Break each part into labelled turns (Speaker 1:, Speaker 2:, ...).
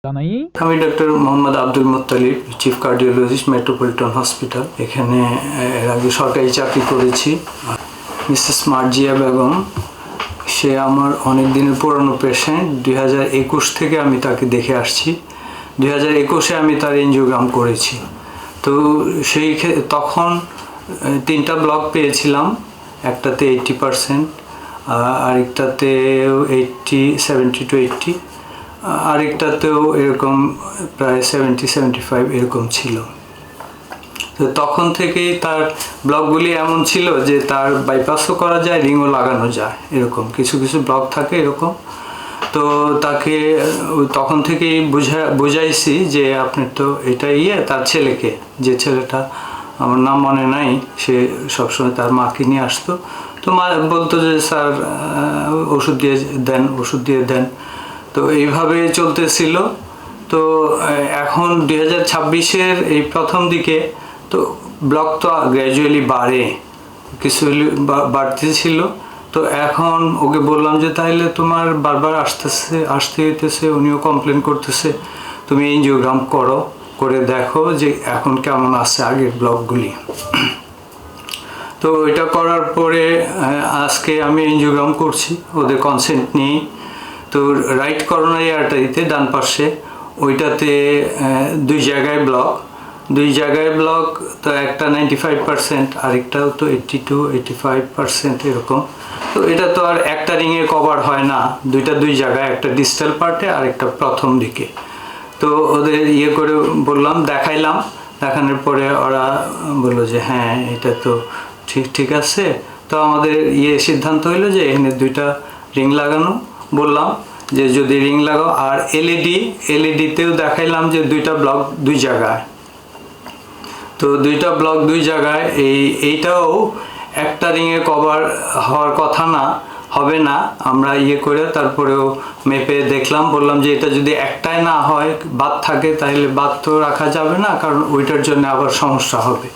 Speaker 1: জানাই।
Speaker 2: আমি doctor Mohammad Abdul Muttalib, chief cardiologist, metropolitan hospital. এখানে এর আগে সরকারি চাকরি করেছি। মিসেস মার্জিয়া বেগম, সে আমার অনেক দিনের পুরনো পেশেন্ট। 2021 থেকে আমি তাকে দেখে আসছি। 2021-এ আমি তার এনজিওগ্রাম করেছি। তো তখন 3টা ব্লক পেয়েছিলাম। একটাতে 80%, আরেকটাতে 70 to 80, আরেকটাতেও এরকম প্রায় 70-75 এরকম ছিল। তো তখন থেকেই তার ব্লকগুলি এমন ছিল যে তার বাইপাসও করা যায়, রিংও লাগানো যায়। এরকম কিছু কিছু ব্লক থাকে এরকম। তো তাকে তখন থেকেই বুঝাইছি যে আপনি তো এটা তার ছেলেকে, যে ছেলেটা আমার নাম মনে নাই, সে সবসময় তার মাকে নিয়ে আসতো। তো মা বলতো যে স্যার ওষুধ দিয়ে দেন। তো এইভাবে চলতেছিল। তো এখন 2026-এর এই প্রথম দিকে তো ব্লক তো গ্র্যাজুয়ালি বাড়ে, কিছু বাড়তেছিল। তো এখন ওকে বললাম যে তাহলে তোমার বারবার আসতে হইতেছে, উনিও কমপ্লেন করতেছে, তুমি এনজিওগ্রাম করে দেখো যে এখন কেমন আছে আগের ব্লকগুলি। তো এটা করার পরে আজকে আমি এনজিওগ্রাম করছি ওদের কনসেন্ট নিয়ে। তো রাইট করোনারি আর্টারিতে ডান পাশে, ওইটাতে 2 জায়গায় ব্লক। তো একটা 95%, আরেকটাও তো 80-85% এরকম। তো এটা তো আর একটা রিংয়ে কভার হয় না, দুই জায়গায়, একটা ডিস্টাল পার্টে আর একটা প্রথম দিকে। তো ওদের করে বললাম, দেখানোর পরে ওরা বললো যে হ্যাঁ এটা তো ঠিক আছে। তো আমাদের সিদ্ধান্ত হইলো যে এখানে 2টা রিং লাগানো। বললাম যে যদি রিং লাগাও, আর এলইডিতেও দেখাইলাম যে 2টা ব্লক 2 জায়গায়। তো 2টা ব্লক 2 জায়গায়, এইটাও একটা রিংয়ে কভার হওয়ার কথা না, হবে না। আমরা করে তারপরেও মেপে দেখলাম, বললাম যে এটা যদি একটাই না হয়, বাদ থাকে, তাহলে বাদ তো রাখা যাবে না, কারণ ওইটার জন্য আবার সমস্যা হবে।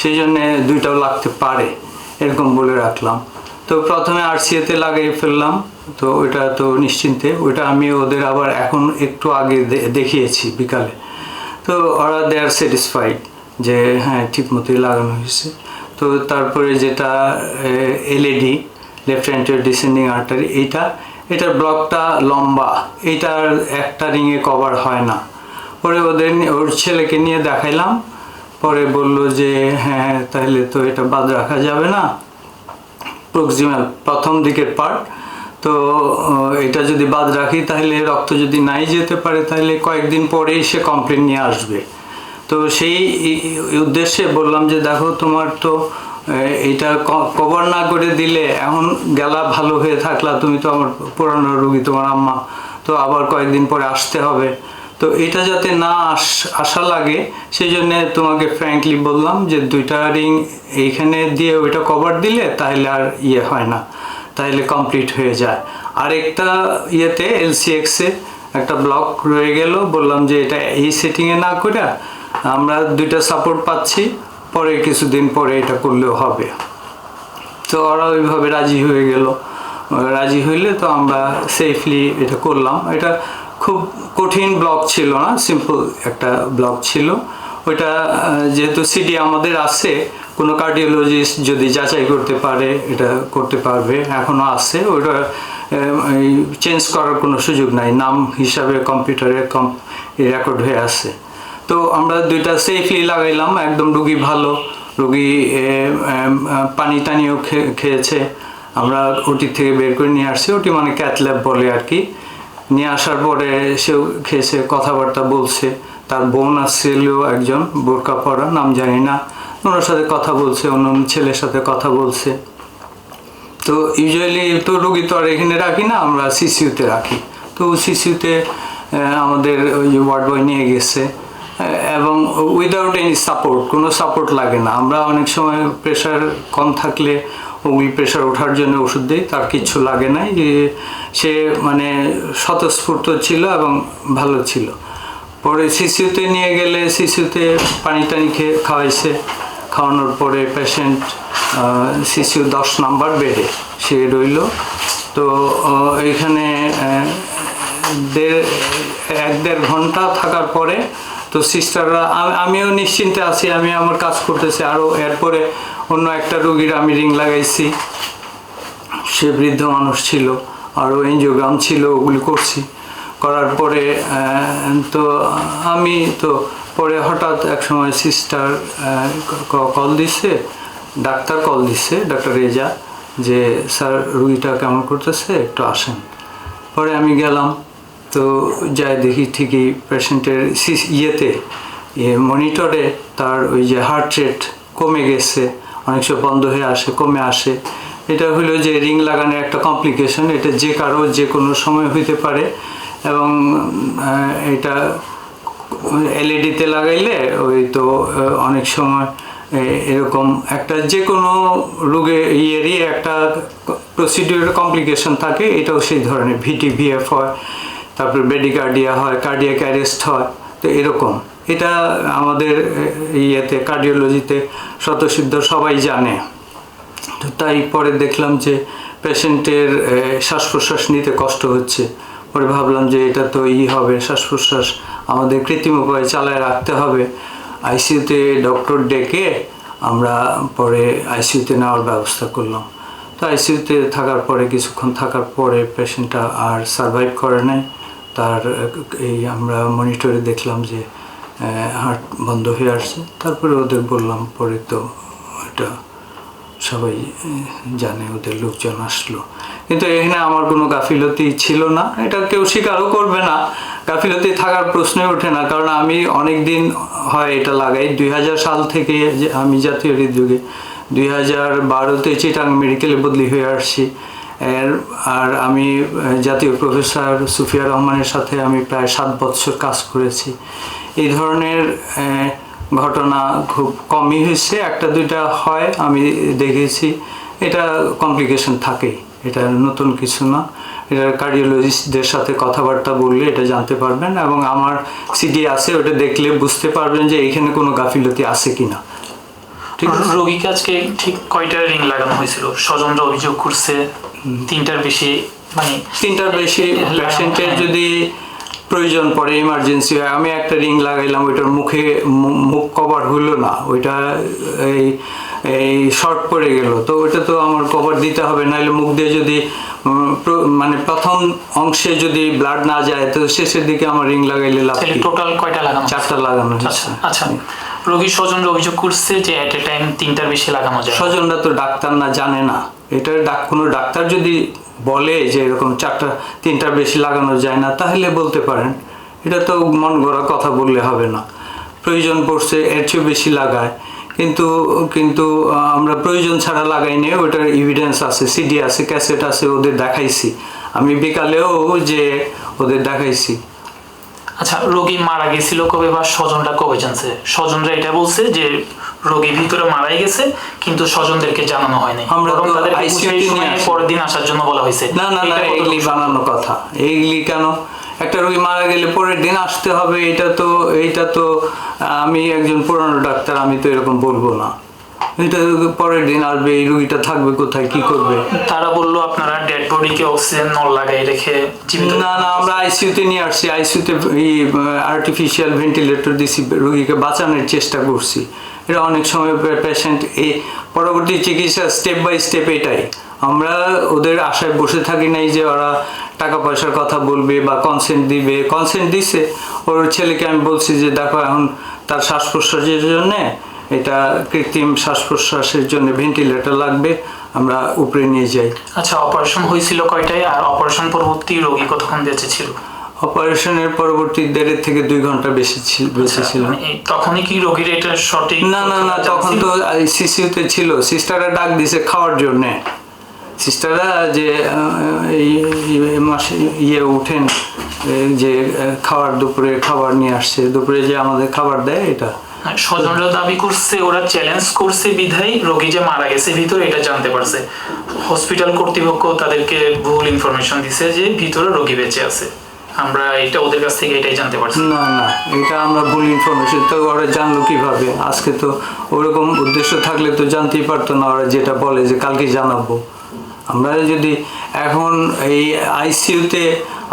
Speaker 2: সেই জন্যে 2টাও লাগতে পারে, এরকম বলে রাখলাম। তো প্রথমে আরসিএতে লাগিয়ে ফেললাম। তো ওইটা তো নিশ্চিন্তে, ওইটা আমি ওদের আবার এখন একটু আগে দেখিয়েছি বিকালে। তো ওরা দে আর স্যাটিসফাইড যে হ্যাঁ ঠিক মতোই লাগানো হয়েছে। তো তারপরে যেটা এলইডি, লেফট হ্যান্ডের ডিসেন্ডিং আর্টারি, এটার ব্লকটা লম্বা, এইটার একটা রিংয়ে কভার হয় না। পরে ওর ছেলেকে নিয়ে দেখাইলাম, পরে বলল যে হ্যাঁ তাহলে তো এটা বাদ রাখা যাবে না, প্রক্সিমাল প্রথম দিকের পার্ট। তো এটা যদি বাদ রাখি তাহলে রক্ত যদি নাই যেতে পারে, তাহলে কয়েকদিন পরেই সে কমপ্লেন নিয়ে আসবে। তো সেই উদ্দেশ্যে বললাম যে দেখো, তোমার তো এটা কভার না করে দিলে, এখন গেলা ভালো হয়ে থাকলা, তুমি তো আমার পুরানো রোগী, তোমার আম্মা, তো আবার কয়েকদিন পরে আসতে হবে। তো এটা যাতে না আসা লাগে, সেই জন্য তোমাকে ফ্র্যাঙ্কলি বললাম যে 2টা রিং এইখানে দিয়ে ওইটা কভার দিলে তাহলে আর হয় না, তাহলে কমপ্লিট হয়ে যায়। আর একটা এলসিএক্সে একটা ব্লক রয়ে গেল, বললাম যে এটা এই সেটিংয়ে না করে আমরা 2টা সাপোর্ট পাচ্ছি, পরে কিছুদিন পরে এটা করলেও হবে। তো ওরা ওইভাবে রাজি হয়ে গেল। রাজি হইলে তো আমরা সেফলি এটা করলাম। এটা খুব কঠিন ব্লক ছিল না, সিম্পল একটা ব্লক ছিল। ওইটা যেহেতু সিডি আমাদের আছে, কোনো কার্ডিওলজিস্ট যদি যাচাই করতে পারে এটা করতে পারবে, এখনও আছে। ওইটা চেঞ্জ করার কোনো সুযোগ নাই, নাম হিসাবে কম্পিউটারে রেকর্ড হয়ে আছে। তো আমরা 2টা সেফলি লাগাইলাম, একদম রুগী ভালো, রুগী পানি টানিও খেয়েছে। আমরা ওটি থেকে বের করে নিয়ে আসছি, ওটি মানে ক্যাথল্যাব বলে আর কি। নিয়ে আসার পরে সেও খেয়েছে, কথাবার্তা বলছে। তার বোন আসছিল একজন, বোরকা পরা, নাম জানি না, ওনার সাথে কথা বলছে, অন্য ছেলের সাথে কথা বলছে। তো ইউজুয়ালি তো রুগী তো আর এখানে রাখি না, আমরা সিসিউতে রাখি। তো সিসিউতে আমাদের ওই ওয়ার্ড বয় নিয়ে গেছে, এবং উইদাউট এনি সাপোর্ট, কোনো সাপোর্ট লাগে না। আমরা অনেক সময় প্রেশার কম থাকলে ওগুলি প্রেশার ওঠার জন্য ওষুধ দিই, তার কিচ্ছু লাগে নাই। সে মানে স্বতঃস্ফূর্ত ছিল এবং ভালো ছিল। পরে সিসিউতে নিয়ে গেলে সিসিউতে পানি টানি খাওয়াইছে। খাওয়ানোর পরে পেশেন্ট সিসিউ 10 নম্বর বেডে সে রইল। তো এইখানে দেড় ঘন্টা থাকার পরে তো সিস্টাররা, আমিও নিশ্চিন্তে আছি, আমি আমার কাজ করতেছি। আরও এরপরে অন্য একটা রুগীর আমি রিং লাগাইছি, সে বৃদ্ধ মানুষ ছিল, আরও এনজিওগ্রাম ছিল, ওগুলি করছি। করার পরে তো আমি তো পরে হঠাৎ এক সময় সিস্টার কল দিছে, ডাক্তার কল দিচ্ছে, ডাক্তার রেজা, যে স্যার রুগীটা কেমন করতেছে, একটু আসেন। পরে আমি গেলাম, তো যাই দেখি ঠিকই পেশেন্টের মনিটরে তার ওই যে হার্ট রেট কমে গেছে, অনেক সময় বন্ধ হয়ে আসে, কমে আসে। এটা হলো যে রিং লাগানোর একটা কমপ্লিকেশন, এটা যে কারো যে কোনো সময় হইতে পারে। এবং এটা এলইডিতে লাগাইলে ওই তো অনেক সময় এরকম একটা যে কোনো রোগে ইয়েরই একটা প্রসিডিউরের কমপ্লিকেশন থাকে, এটাও সেই ধরনের ভিটিভিএফ হয়, তারপরে ব্রেডিকার্ডিয়া হয়, কার্ডিয়াক অ্যারেস্ট হয়। তো এরকম এটা আমাদের ইয়েতে কার্ডিওলজিতে স্বতঃসিদ্ধ সবাই জানে। তো তাই পরে দেখলাম যে পেশেন্টের শ্বাস প্রশ্বাস নিতে কষ্ট হচ্ছে। পরে ভাবলাম যে এটা তো হবে, শ্বাস প্রশ্বাস আমাদের কৃত্রিম উপায়ে চালায় রাখতে হবে। আইসিইউতে ডক্টর ডেকে আমরা পরে আইসিইউতে নেওয়ার ব্যবস্থা করলাম। তো আইসিইউতে থাকার পরে কিছুক্ষণ থাকার পরে পেশেন্টটা আর সারভাইভ করে নাই। তার আমরা মনিটরে দেখলাম যে হার্ট বন্ধ হয়ে আসছে। তারপরে ওদের বললাম, পরে তো এটা সবাই জানে, ওদের লোকজন আসলো। কিন্তু এখানে আমার কোনো গাফিলতি ছিল না, এটা কেউ স্বীকারও করবে না। গাফিলতি থাকার প্রশ্নে ওঠে না, কারণ আমি অনেক দিন হয় এটা লাগাই। 2000 সাল থেকে আমি জাতীয় হৃদরোগে, 2012-তে চিটাং মেডিকেলে বদলি হয়ে আসছি। আর আমি জাতীয় প্রফেসর সুফিয়া রহমানের সাথে আমি প্রায় 7 বছর কাজ করেছি। এই ধরনের ঘটনা খুব কমই হয়েছে, একটা দুইটা হয় আমি দেখেছি। এটা কমপ্লিকেশন থাকেই, এটা নতুন কিছু না। এটা কার্ডিওলজিস্টদের সাথে কথাবার্তা বললে এটা জানতে পারবেন, এবং আমার সিডি আছে, ওটা দেখলে বুঝতে পারবেন যে এইখানে কোনো গাফিলতি আছে কিনা।
Speaker 1: ঠিক আছে। রোগীকে আজকে ঠিক কয়টা রিং লাগানো হয়েছিল? স্বজনরা অভিযোগ করছে 3টার বেশি, মানে
Speaker 2: 3টার বেশি পেশেন্টের যদি প্রয়োজন পড়ে, ইমার্জেন্সি হয়। আমি একটা রিং লাগাইলাম, ওইটার মুখ কভার হইলো না, ওইটা এই শর্ট পড়ে গেল, তো ওইটা তো আমার কভার দিতে হবে, নাহলে মুখ দিয়ে যদি মানে প্রথম অংশে যদি ব্লাড না যায়, তো শেষের দিকে আমার রিং লাগাইলে লাভ কি?
Speaker 1: টোটাল কয়টা লাগানো?
Speaker 2: 4টা লাগানো হচ্ছে।
Speaker 1: আচ্ছা, রোগীর স্বজনরা অভিযোগ করছে যে এট এ টাইম 3টার বেশি লাগানো যায়।
Speaker 2: স্বজনরা তো ডাক্তার না, জানে না। এটা কোনো ডাক্তার যদি বলে যে এরকম 3টার বেশি লাগানো যায় না, তাহলে বলতে পারেন। এটা তো মন গড়া কথা বললে হবে না। প্রয়োজন পড়ছে, এর চেয়ে বেশি লাগায়, কিন্তু আমরা প্রয়োজন ছাড়া লাগাই নি। ওটার এভিডেন্স আছে, সিডি আছে, ক্যাসেট আছে, ওদের দেখাইছি। আমি বিকালেও যে ওদের দেখাইছি।
Speaker 1: আচ্ছা, রোগী মারা গেছিল কবে বা স্বজনরা কবে জানছে? স্বজনরা এটা বলছে যে রোগী ভিতরে মারাই গেছে, কিন্তু স্বজনদেরকে জানানো হয়নি।
Speaker 2: আমরা তো আইসিইউতে নিয়ে
Speaker 1: পরের দিন আসার জন্য বলা হয়েছে।
Speaker 2: না, এইগুলি বানানো কথা। এইগুলি কেন? একটা রোগী মারা গেলে পরের দিন আসতে হবে, এইটা তো আমি একজন পুরানো ডাক্তার, আমি তো এরকম বলবো না। এটা পরের দিন আসবে, এই রোগীটা থাকবে কোথায়, কি করবে?
Speaker 1: তারা বললো আপনারা ডেড বডিকে অক্সিজেন নল লাগাই রেখে জীবিত।
Speaker 2: না, আমরা আইসিইউতে নিয়ে আসছি। আইসিইউতে আর্টিফিশিয়াল ভেন্টিলেটর দিছি, রোগীকে বাঁচানোর চেষ্টা করছি। এটা অনেক সময় পেশেন্ট এই পরবর্তী চিকিৎসা স্টেপ বাই স্টেপ, এটাই আমরা ওদের আশায় বসে থাকি নাই যে ওরা টাকা পয়সার কথা বলবে বা কনসেন্ট দিবে। কনসেন্ট দিছে, ওর ছেলেকে আমি বলছি যে দেখো, এখন তার শ্বাস প্রশ্বাসের জন্যে, এটা কৃত্রিম শ্বাস প্রশ্বাসের জন্য ভেন্টিলেটর লাগবে, আমরা উপরে নিয়ে যাই।
Speaker 1: আচ্ছা, অপারেশন হয়েছিল কয়টায়, আর অপারেশন পরবর্তী রোগী কতক্ষণ বেঁচে ছিল?
Speaker 2: অপারেশনের পরবর্তী 1.5 থেকে 2 ঘন্টা বেশি ছিল।
Speaker 1: তখনই কি রোগীর এটা সঠিক?
Speaker 2: না, তখন তো সিসিউতে ছিল। সিস্টাররা ডাক দিছে খাওয়ার জন্যে। সিস্টাররা যে মাসে উঠেন, যে দুপুরে খাবার নিয়ে আসছে, দুপুরে যে আমাদের খাবার দেয়, এটা
Speaker 1: স্বজনরা দাবি করছে ওরা চ্যালেঞ্জ করছে বিধায় রোগী যে মারা গেছে ভিতরে এটা জানতে পারছে। হসপিটাল কর্তৃপক্ষ তাদেরকে ভুল ইনফরমেশন দিছে যে ভিতরে রোগী বেঁচে আছে। আমরা এটা ওদের কাছ থেকে এটাই জানতে পারছি।
Speaker 2: না, এটা আমরা ভুল ইনফরমেশন। তো ওরা জানলো কিভাবে? আজকে তো ওরকম উদ্দেশ্য থাকলে তো জানতেই পারতো না। ওরা যেটা বলে যে কালকে জানাবো। আমরা যদি এখন এই আইসিইউতে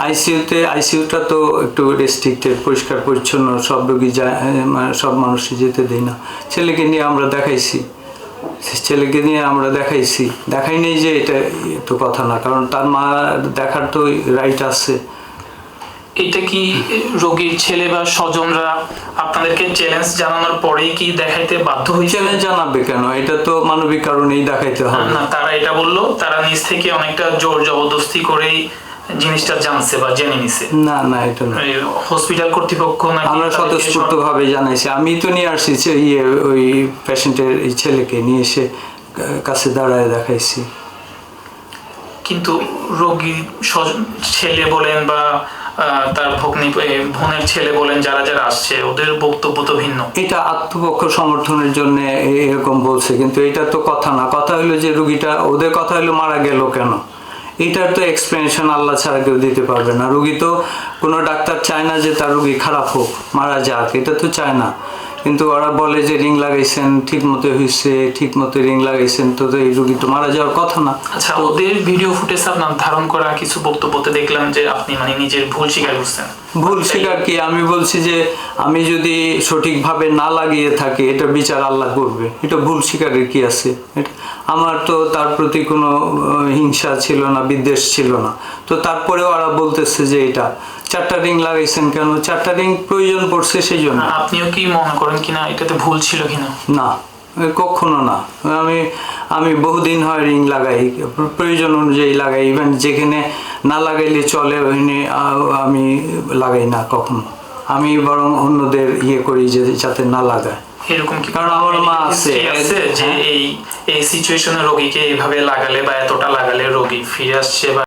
Speaker 2: আইসিইউটা তো একটু রেস্ট্রিক্টেড, পরিষ্কার পরিচ্ছন্ন, সব রোগী যায়, মানে সব মানুষই যেতে দেয় না। ছেলেকে নিয়ে আমরা দেখাইছি, দেখাই নেই যে এটা তো কথা না, কারণ তার মা দেখার তো রাইট আছে।
Speaker 1: এটা কি রোগীর ছেলে বা স্বজনরা আপনাদেরকে চ্যালেঞ্জ জানানোর পরেই কি দেখাইতে বাধ্য হয়েছে?
Speaker 2: চ্যালেঞ্জ জানাবে কেন? এটা তো মানবিক কারণেই দেখাইতে হবে।
Speaker 1: না, তারা এটা বললো তারা নিজ থেকে অনেকটা জোর জবরদস্তি করেই জিনিসটা জানছে বা জেনে নিছে।
Speaker 2: না না, এটা না।
Speaker 1: হসপিটাল কর্তৃপক্ষ নাকি
Speaker 2: আমরা স্বতঃস্ফূর্ত ভাবে জানাইছি। আমি তো নিয়ে আসছি ওই পেশেন্টের এই ছেলেকে নিয়ে এসে কাছে দাঁড়ায় দেখাইছি।
Speaker 1: কিন্তু রোগী ছেলে বলেন বা তার বোনের ছেলে বলেন, যারা যারা আসছে ওদের বক্তব্য তো ভিন্ন।
Speaker 2: এটা আত্মপক্ষ সমর্থনের জন্য এরকম বলছে, কিন্তু এটা তো কথা না। কথা হলো যে রুগীটা, ওদের কথা হলো মারা গেল কেন, এটার তো এক্সপ্লেনেশন আল্লাহ ছাড়া কেউ দিতে পারবে না। রুগী তো, কোনো ডাক্তার চায় না যে তার রুগী খারাপ হোক, মারা যাক, এটা তো চায় না। কিন্তু ওরা বলে যে রিং লাগাইছেন, ঠিক মতো হয়েছে, ঠিক মতো রিং লাগাইছেন, তো এই রুগী তো মারা যাওয়ার কথা না।
Speaker 1: আচ্ছা, ওদের ভিডিও ফুটেজ আপনার ধারণ করা কিছু বক্তব্যতে দেখলাম যে আপনি মানে নিজের ভুল স্বীকার করছেন।
Speaker 2: ভুল স্বীকার কি? আমি বলছি যে আমি যদি সঠিকভাবে না লাগিয়ে থাকি, এটা বিচার আল্লাহ করবে। এটা ভুল স্বীকারের কি আছে? আমার তো তার প্রতি কোনো হিংসা ছিল না, বিদ্বেষ ছিল না। তো তারপরেও ওরা বলতেছে যে এটা 4টা রিং লাগাইছেন কেন? 4টা রিং প্রয়োজন পড়ছে সেই জন্য।
Speaker 1: আপনিও কি মনে করেন কিনা এটাতে ভুল ছিল কিনা?
Speaker 2: না, কখনো না। আমি বহুদিন হয় রিং লাগাই, প্রয়োজন অনুযায়ী লাগাই। ইভেন যেখানে না লাগাইলে চলে ওখানে আমি লাগাই না কখনো। আমি বরং অন্যদের করি যে যাতে না লাগায়।
Speaker 1: এরকম কি?
Speaker 2: কারণ আমার মা আছে
Speaker 1: যে এই সিচুয়েশনে রোগীকে এইভাবে লাগালে বা এতটা লাগালে রোগী ফিরে আসছে বা